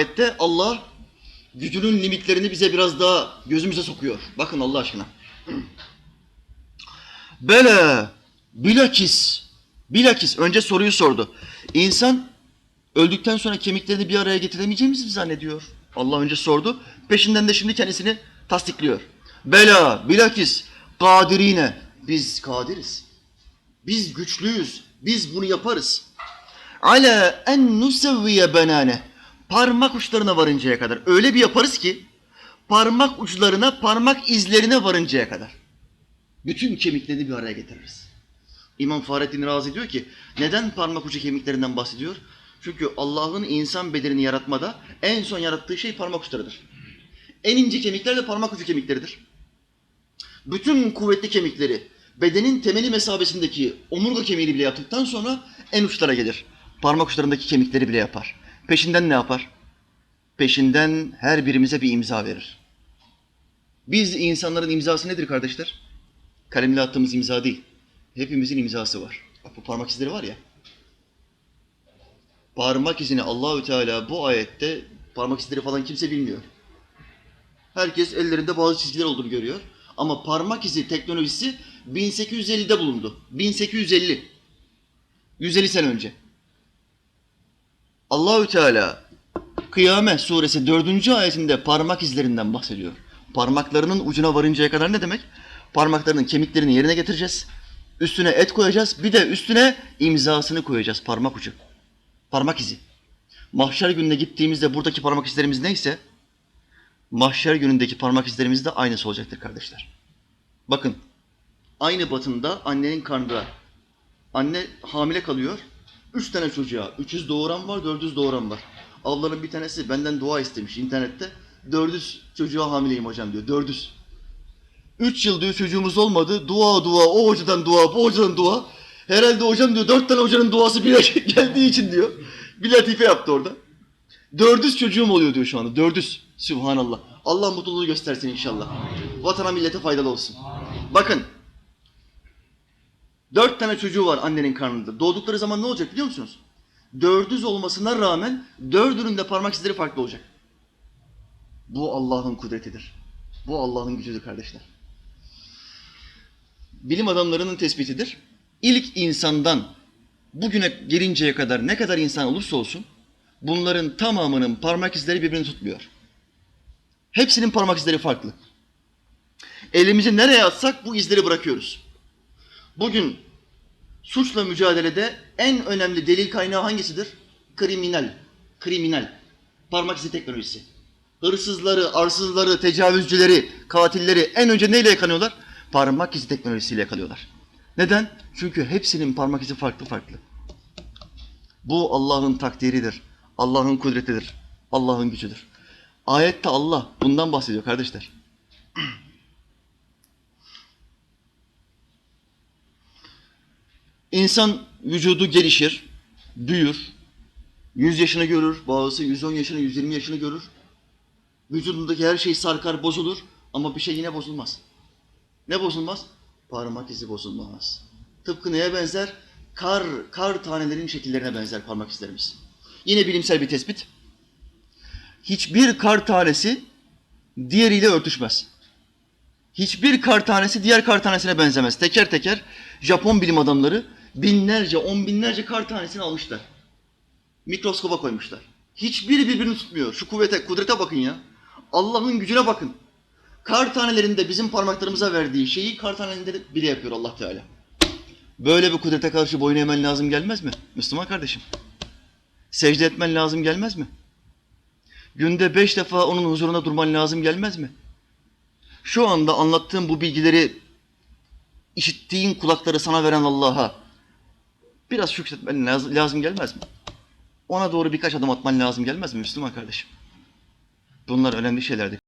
ayette Allah gücünün limitlerini bize biraz daha gözümüze sokuyor. Bakın Allah aşkına. Bele, bilakis önce soruyu sordu. İnsan öldükten sonra kemiklerini bir araya getiremeyeceğimizi mi zannediyor? Allah önce sordu. Peşinden de şimdi kendisini tasdikliyor. Bela, bilakis kadirine. Biz kadiriz. Biz güçlüyüz. Biz bunu yaparız. Ale en nusevviye benane. Parmak uçlarına varıncaya kadar. Öyle bir yaparız ki parmak uçlarına, parmak izlerine varıncaya kadar. Bütün kemiklerini bir araya getiririz. İmam Fahrettin Razi diyor ki, neden parmak ucu kemiklerinden bahsediyor? Çünkü Allah'ın insan bedenini yaratmada en son yarattığı şey parmak uçlarıdır. En ince kemikler de parmak ucu kemikleridir. Bütün kuvvetli kemikleri bedenin temeli mesabesindeki omurga kemiğini bile yaptıktan sonra en uçlara gelir. Parmak uçlarındaki kemikleri bile yapar. Peşinden ne yapar? Peşinden her birimize bir imza verir. Biz insanların imzası nedir kardeşler? Kalemle attığımız imza değil. Hepimizin imzası var. Bak bu parmak izleri var ya. Parmak izini Allahü Teala bu ayette parmak izleri falan kimse bilmiyor. Herkes ellerinde bazı çizgiler olduğunu görüyor. Ama parmak izi teknolojisi 1850'de bulundu. 1850. 150 sene önce. Allahü Teala Kıyamet suresi 4. ayetinde parmak izlerinden bahsediyor. Parmaklarının ucuna varıncaya kadar ne demek? Parmaklarının kemiklerini yerine getireceğiz. Üstüne et koyacağız. Bir de üstüne imzasını koyacağız. Parmak ucu. Parmak izi. Mahşer gününe gittiğimizde buradaki parmak izlerimiz neyse mahşer günündeki parmak izlerimiz de aynısı olacaktır kardeşler. Bakın. Aynı batında annenin karnında anne hamile kalıyor. 3 tane çocuğa. 300 doğuran var, 400 doğuran var. Ablanın bir tanesi benden dua istemiş internette. 400 çocuğa hamileyim hocam diyor. 400. 3 yıl diyor çocuğumuz olmadı. Dua, o hocadan dua, bu hocadan dua. Herhalde hocam diyor 4 tane hocanın duası bir geldiği için diyor. Bir latife yaptı orada. 400 çocuğum oluyor diyor şu anda. 400. Sübhanallah. Allah mutluluğu göstersin inşallah. Vatana millete faydalı olsun. Bakın. 4 tane çocuğu var annenin karnında. Doğdukları zaman ne olacak biliyor musunuz? 400 olmasına rağmen 4'ünün de parmak izleri farklı olacak. Bu Allah'ın kudretidir. Bu Allah'ın gücüdür kardeşler. Bilim adamlarının tespitidir. İlk insandan bugüne gelinceye kadar ne kadar insan olursa olsun bunların tamamının parmak izleri birbirini tutmuyor. Hepsinin parmak izleri farklı. Elimizi nereye atsak bu izleri bırakıyoruz. Bugün suçla mücadelede en önemli delil kaynağı hangisidir? Kriminal. Parmak izi teknolojisi. Hırsızları, arsızları, tecavüzcüleri, katilleri en önce neyle yakalıyorlar? Parmak izi teknolojisiyle yakalıyorlar. Neden? Çünkü hepsinin parmak izi farklı. Bu Allah'ın takdiridir. Allah'ın kudretidir. Allah'ın gücüdür. Ayette Allah bundan bahsediyor kardeşler. İnsan vücudu gelişir, büyür, 100 yaşını görür, bazısı 110 yaşını, 120 yaşını görür. Vücudundaki her şey sarkar, bozulur ama bir şey yine bozulmaz. Ne bozulmaz? Parmak izi bozulmaz. Tıpkı neye benzer? Kar tanelerinin şekillerine benzer parmak izlerimiz. Yine bilimsel bir tespit. Hiçbir kar tanesi diğeriyle örtüşmez. Hiçbir kar tanesi diğer kar tanesine benzemez. Teker teker Japon bilim adamları binlerce, 10 binlerce kar tanesini almışlar. Mikroskoba koymuşlar. Hiçbiri birbirini tutmuyor. Şu kudrete bakın ya. Allah'ın gücüne bakın. Kar tanelerinde bizim parmaklarımıza verdiği şeyi kar tanelerinde bile yapıyor Allah Teala. Böyle bir kudrete karşı boyun eğmen lazım gelmez mi? Müslüman kardeşim. Secde etmen lazım gelmez mi? Günde 5 defa onun huzuruna durman lazım gelmez mi? Şu anda anlattığım bu bilgileri işittiğin kulakları sana veren Allah'a biraz şükretmen lazım gelmez mi? Ona doğru birkaç adım atman lazım gelmez mi Müslüman kardeşim? Bunlar önemli şeylerdir.